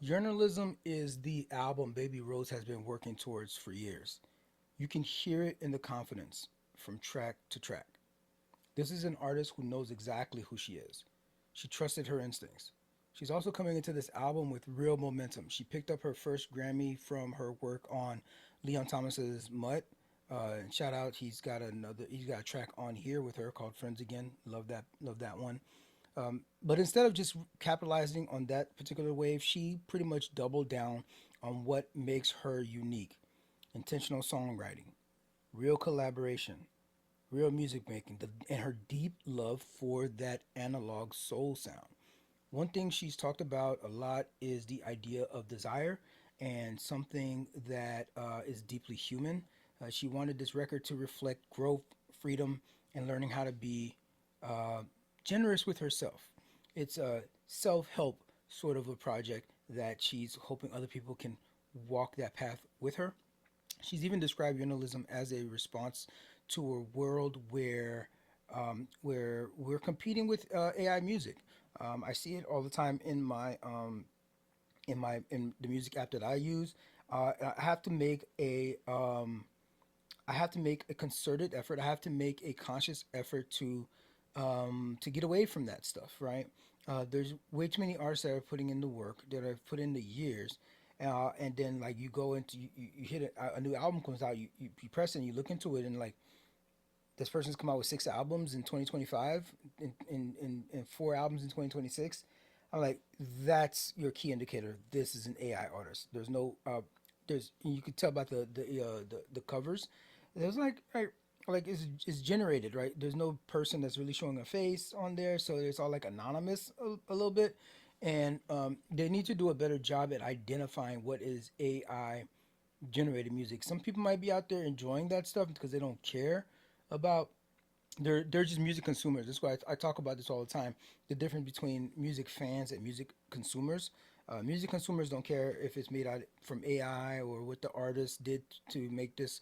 Journalism is the album Baby Rose has been working towards for years. You can hear it in the confidence from track to track. This is an artist who knows exactly who she is. She trusted her instincts. She's also coming into this album with real momentum. She picked up her first Grammy from her work on Leon Thomas's Mutt. Shout out, he's got a track on here with her called Friends Again. Love that one. But instead of just capitalizing on that particular wave, she pretty much doubled down on what makes her unique: intentional songwriting, real collaboration, real music making, and her deep love for that analog soul sound. One thing she's talked about a lot is the idea of desire and something that is deeply human. She wanted this record to reflect growth, freedom, and learning how to be uh, generous with herself. It's a self help sort of a project that she's hoping other people can walk that path with her. She's even described journalism as a response to a world where we're competing with AI music. I see it all the time in the music app that I use. I have to make a concerted effort. I have to make a conscious effort to get away from that stuff. Right? There's way too many artists that are putting in the work that have put in the years, and then like you go into you hit a new album comes out, you press it and you look into it and like this person's come out with 6 albums in 2025 and 4 albums in 2026. I'm like, that's your key indicator. This is an AI artist. There's no there's you could tell about the covers. There's like it's generated, right? There's no person that's really showing a face on there, so it's all like anonymous a little bit. And they need to do a better job at identifying what is AI generated music. Some people might be out there enjoying that stuff because they don't care about, they're just music consumers. That's why I talk about this all the time. The difference between music fans and music consumers. Music consumers don't care if it's made out from AI or what the artist did to make this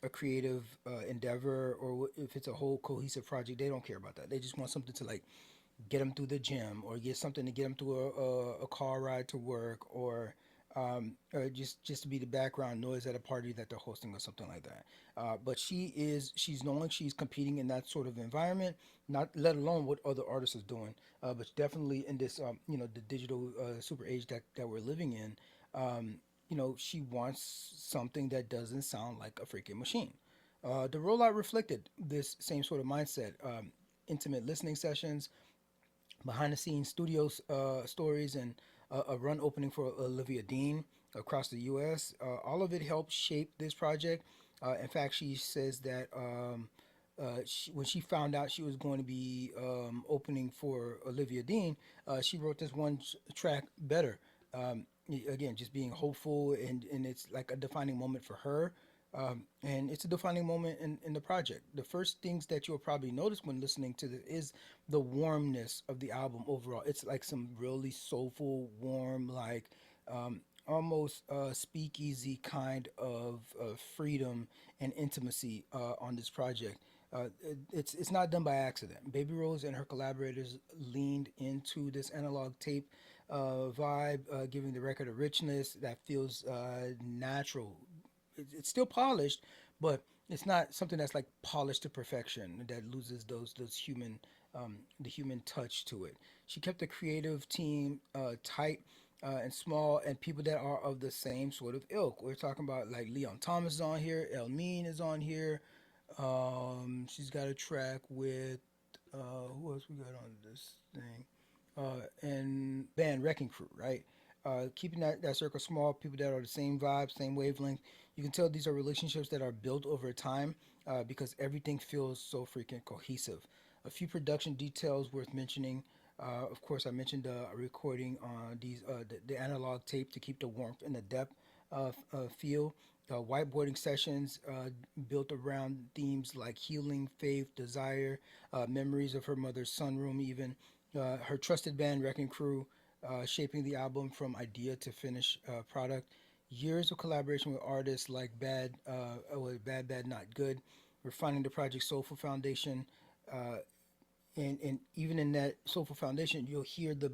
a creative endeavor, or if it's a whole cohesive project. They don't care about that. They just want something to like get them through the gym, or get something to get them through a car ride to work, or just to be the background noise at a party that they're hosting or something like that. But she's knowing she's competing in that sort of environment, not let alone what other artists are doing. But definitely in this the digital super age that we're living in, she wants something that doesn't sound like a freaking machine. The rollout reflected this same sort of mindset. Intimate listening sessions, behind the scenes studios stories, and a run opening for Olivia Dean across the U.S. All of it helped shape this project. In fact, she says that when she found out she was going to be opening for Olivia Dean, she wrote this one track better. Again, just being hopeful, and it's like a defining moment for her. And it's a defining moment in the project. The first things that you'll probably notice when listening to this is the warmness of the album overall. It's like some really soulful, warm, like almost speakeasy kind of freedom and intimacy on this project. It's not done by accident. Baby Rose and her collaborators leaned into this analog tape vibe, giving the record a richness that feels natural. It's still polished, but it's not something that's like polished to perfection that loses those human the human touch to it. She kept the creative team tight and small, and people that are of the same sort of ilk. We're talking about like Leon Thomas is on here, El Mean is on here. She's got a track with who else we got on this thing? And band Wrecking Crew, right? Keeping that circle small, people that are the same vibe, same wavelength. You can tell these are relationships that are built over time because everything feels so freaking cohesive. A few production details worth mentioning. Of course, I mentioned a recording on the analog tape to keep the warmth and the depth feel. Whiteboarding sessions built around themes like healing, faith, desire, memories of her mother's sunroom, even her trusted band Wrecking Crew, shaping the album from idea to finished product. Years of collaboration with artists like Bad Bad Not Good, refining the project's soulful foundation. Uh, and even in that soulful foundation, you'll hear the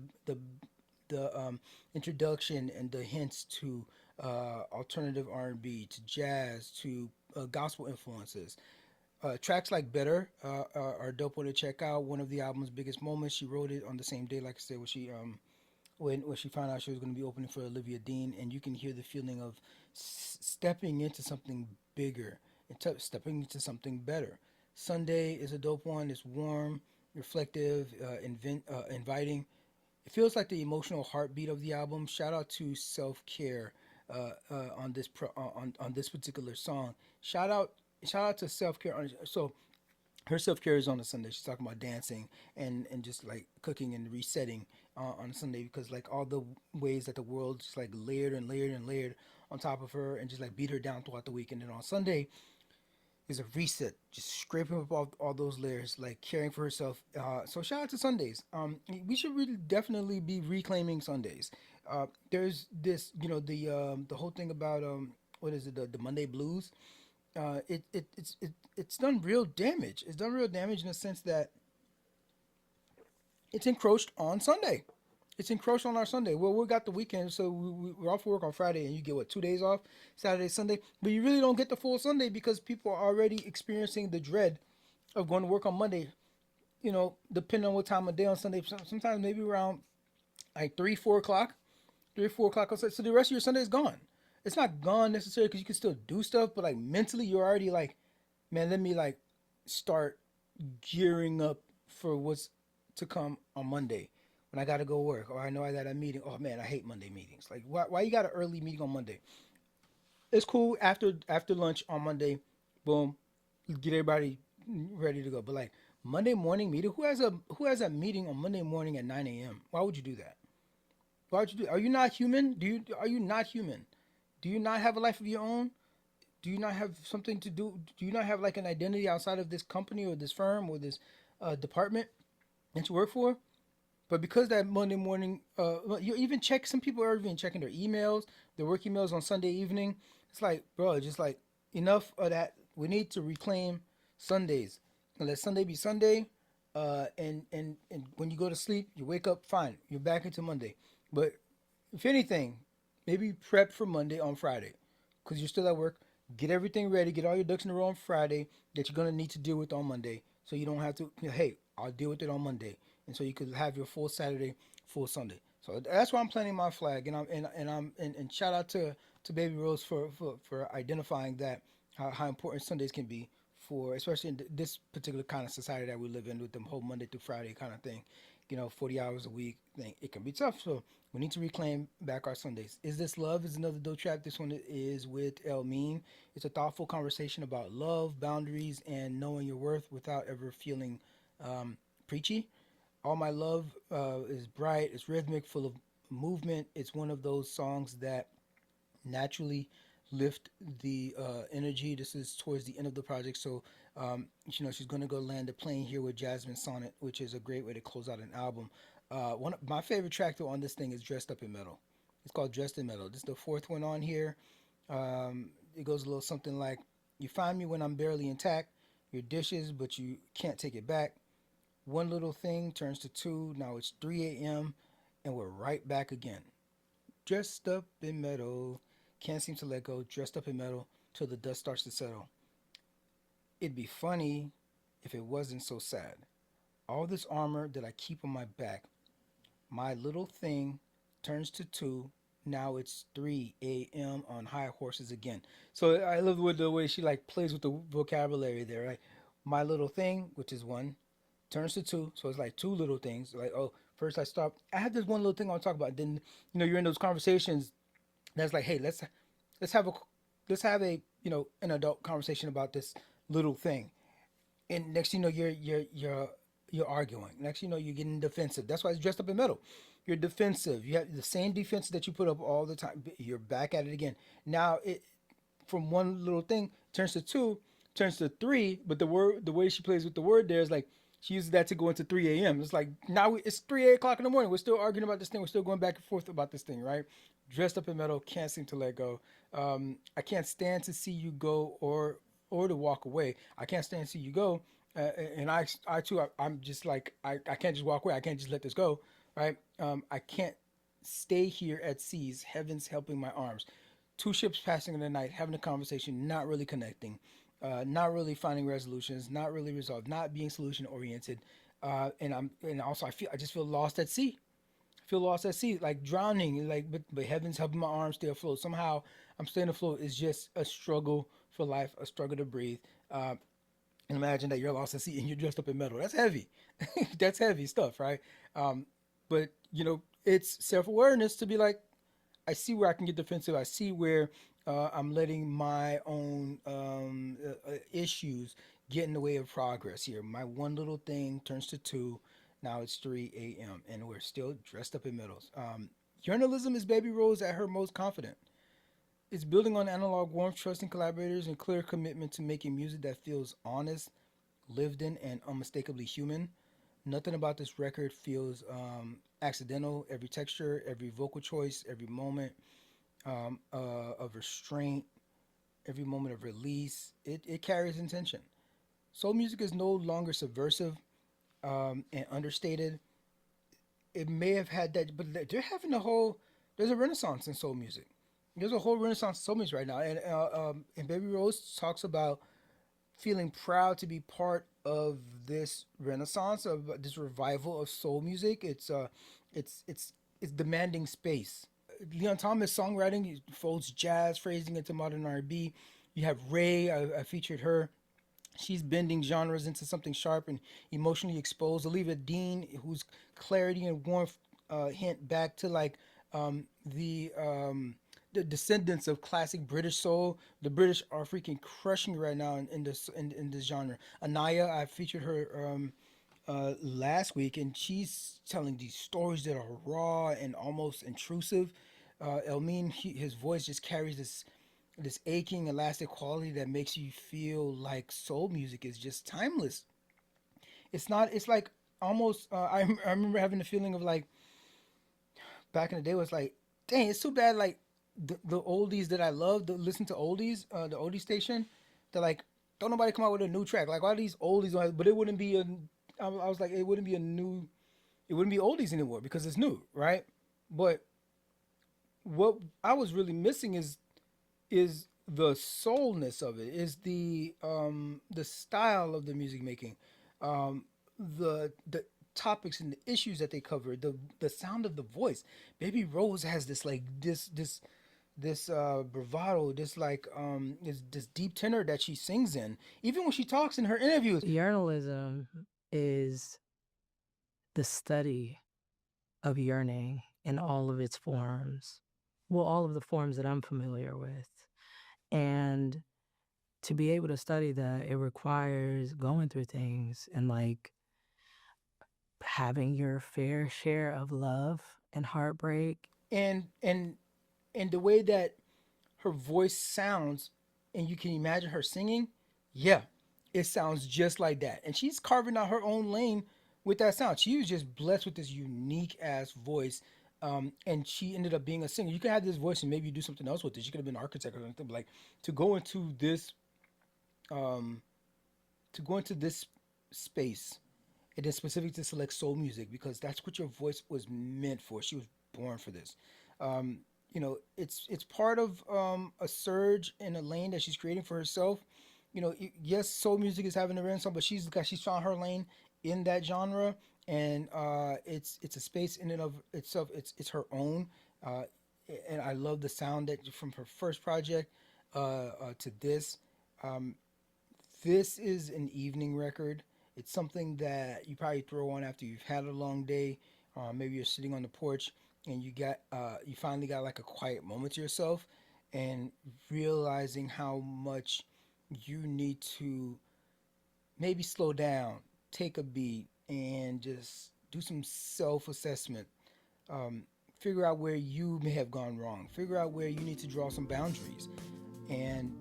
the introduction and the hints to alternative R&B, to jazz, to gospel influences. Tracks like Better are dope one to check out. One of the album's biggest moments. She wrote it on the same day, like I said, when she found out she was going to be opening for Olivia Dean, and you can hear the feeling of stepping into something bigger and stepping into something better. Sunday is a dope one. It's warm, reflective, inviting. It feels like the emotional heartbeat of the album. Shout out to Self Care on this particular song. Shout out shout out to Self Care. So her self care is on a Sunday. She's talking about dancing and just like cooking and resetting on Sunday, because like all the ways that the world just like layered and layered and layered on top of her and just like beat her down throughout the week. And then on Sunday is a reset, just scraping up all those layers, like caring for herself. So shout out to Sundays. We should really definitely be reclaiming Sundays. There's this, the whole thing about what is it, the Monday blues. It's done real damage. It's done real damage in the sense that it's encroached on Sunday. It's encroached on our Sunday. Well, we got the weekend, so we're off work on Friday, and you get what, 2 days off, Saturday, Sunday. But you really don't get the full Sunday because people are already experiencing the dread of going to work on Monday. Depending on what time of day on Sunday, sometimes maybe around like 3, 4 o'clock, 3 or 4 o'clock on Sunday. So the rest of your Sunday is gone. It's not gone necessarily because you can still do stuff, but like mentally, you're already like, man, let me like start gearing up for what's to come on Monday when I got to go work, or I know I got a meeting. Oh man, I hate Monday meetings. Like, why you got an early meeting on Monday? It's cool after lunch on Monday. Boom, get everybody ready to go. But like Monday morning meeting, who has a meeting on Monday morning at 9 a.m.? Why would you do that? Why would you do? Are you not human? Are you not human? Do you not have a life of your own? Do you not have something to do? Do you not have like an identity outside of this company or this firm or this department that you work for? But because that Monday morning, you even check. Some people are even checking their emails, their work emails on Sunday evening. It's like, bro, just like enough of that. We need to reclaim Sundays and let Sunday be Sunday. And when you go to sleep, you wake up fine. You're back into Monday. But if anything, maybe prep for Monday on Friday, because you're still at work. Get everything ready. Get all your ducks in a row on Friday that you're gonna need to deal with on Monday, so you don't have to. Hey, I'll deal with it on Monday, and so you could have your full Saturday, full Sunday. So that's why I'm planting my flag, and shout out to Baby Rose for identifying that how important Sundays can be for, especially in this particular kind of society that we live in with the whole Monday through Friday kind of thing. 40 hours a week thing. It can be tough. So we need to reclaim back our Sundays. Is This Love is another dope track. This one is with El Mean. It's a thoughtful conversation about love, boundaries, and knowing your worth without ever feeling preachy. All My Love is bright, it's rhythmic, full of movement. It's one of those songs that naturally lift the energy. This is towards the end of the project, so she's going to go land a plane here with Jasmine Sonnet, which is a great way to close out an album. One of my favorite track though on this thing is Dressed Up in Metal. It's called Dressed in Metal. This is the fourth one on here. It goes a little something like, "You find me when I'm barely intact. Your dishes, but you can't take it back. One little thing turns to two. Now it's 3 a.m. and we're right back again. Dressed up in metal. Can't seem to let go. Dressed up in metal till the dust starts to settle. It'd be funny if it wasn't so sad. All this armor that I keep on my back. My little thing turns to two. Now it's 3 a.m. on high horses again." So I love the way she like plays with the vocabulary there, right? My little thing, which is one, turns to two. So it's like two little things. Like, oh, first I stop. I have this one little thing I want to talk about. Then you're in those conversations that's like, hey, let's have a an adult conversation about this little thing. And next thing you know, you're arguing. Next thing you know, you're getting defensive. That's why it's dressed up in metal. You're defensive. You have the same defense that you put up all the time. You're back at it again. Now it from one little thing turns to two, turns to three. But the way she plays with the word there is like she uses that to go into 3 a.m. It's like now it's 3 o'clock in the morning. We're still arguing about this thing. We're still going back and forth about this thing, right? Dressed up in metal, can't seem to let go. I can't stand to see you go or to walk away. I can't stand to see you go. And I too, I'm just like, I can't just walk away. I can't just let this go, right? I can't stay here at seas, heavens helping my arms. Two ships passing in the night, having a conversation, not really connecting, not really finding resolutions, not really resolved, not being solution oriented, and also I just feel lost at sea. Feel lost at sea, like drowning, like but heavens helping my arms stay afloat. Somehow I'm staying afloat. Is just a struggle for life, a struggle to breathe. Uh, and imagine that you're lost at sea and you're dressed up in metal. That's heavy. That's heavy stuff, right? Um, but it's self awareness to be like, I see where I can get defensive. I see where I'm letting my own issues get in the way of progress here. My one little thing turns to two. Now it's 3 a.m. and we're still dressed up in metals. Journalism is Baby Rose at her most confident. It's building on analog warmth, trusting collaborators, and clear commitment to making music that feels honest, lived in, and unmistakably human. Nothing about this record feels accidental. Every texture, every vocal choice, every moment of restraint, every moment of release, it carries intention. Soul music is no longer subversive and understated. It may have had that, but they're having a whole. There's a renaissance in soul music. There's a whole renaissance in soul music right now, and Baby Rose talks about feeling proud to be part of this renaissance of this revival of soul music. It's it's it's demanding space. Leon Thomas songwriting, he folds jazz phrasing into modern R&B. You have Ray. I featured her. She's bending genres into something sharp and emotionally exposed. Olivia Dean, whose clarity and warmth hint back to like the descendants of classic British soul. The British are freaking crushing right now in this genre. Anaya, I featured her last week, and she's telling these stories that are raw and almost intrusive. Elmin, his voice just carries this aching, elastic quality that makes you feel like soul music is just timeless. It's not. It's like almost. I remember having the feeling of like back in the day was like, dang, it's too bad. Like the oldies that I love, to listen to oldies, the oldie station, they're like, don't nobody come out with a new track. Like all these oldies, but it wouldn't be a. I was like, it wouldn't be a new. It wouldn't be oldies anymore because it's new, right? But what I was really missing is the soulness of it, is the style of the music making, the topics and the issues that they cover, the sound of the voice. Baby Rose has this like this bravado, this deep tenor that she sings in, even when she talks in her interviews. Yearnalism is the study of yearning in all of its forms. Well, all of the forms that I'm familiar with. And to be able to study that, it requires going through things and like having your fair share of love and heartbreak. And the way that her voice sounds, and you can imagine her singing, yeah, it sounds just like that. And she's carving out her own lane with that sound. She was just blessed with this unique ass voice. And she ended up being a singer. You could have this voice and maybe you do something else with it. She could have been an architect or something. But like to go into this, um, to go into this space, it is specific to select soul music because that's what your voice was meant for. She was born for this. Um, it's part of a surge in a lane that she's creating for herself. Yes, soul music is having a renaissance, but she's found her lane in that genre, and it's a space in and of itself. It's her own, uh, and I love the sound that from her first project to this. Um, this is an evening record. It's something that you probably throw on after you've had a long day. Maybe you're sitting on the porch and you finally got like a quiet moment to yourself, and realizing how much you need to maybe slow down, take a beat, and just do some self assessment. Um, Figure out where you may have gone wrong. Figure out where you need to draw some boundaries, and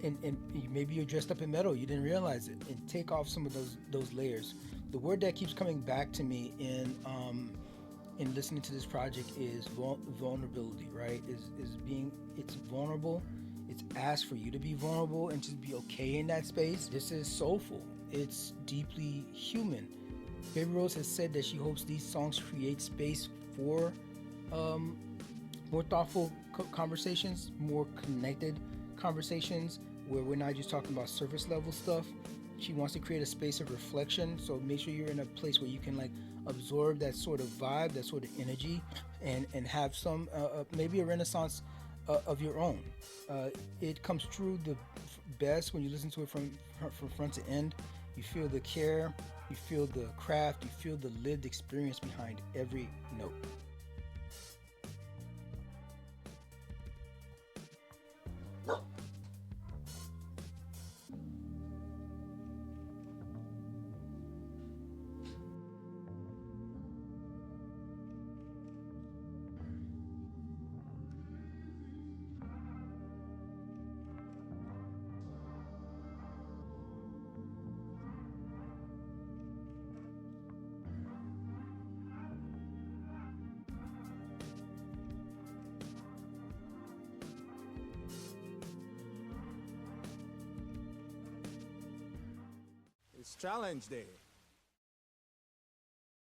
and maybe you're dressed up in metal, you didn't realize it, and take off some of those layers. The word that keeps coming back to me in listening to this project is vulnerability, right? Is being, it's vulnerable. It's asked for you to be vulnerable and to be okay in that space. This is soulful. It's deeply human. Baby Rose has said that she hopes these songs create space for um, more thoughtful conversations, more connected conversations where we're not just talking about surface level stuff. She wants to create a space of reflection, so make sure you're in a place where you can like absorb that sort of vibe, that sort of energy, and have some maybe a renaissance of your own. It comes through the best when you listen to it from front to end. You feel the care, you feel the craft, you feel the lived experience behind every note. It's challenge day.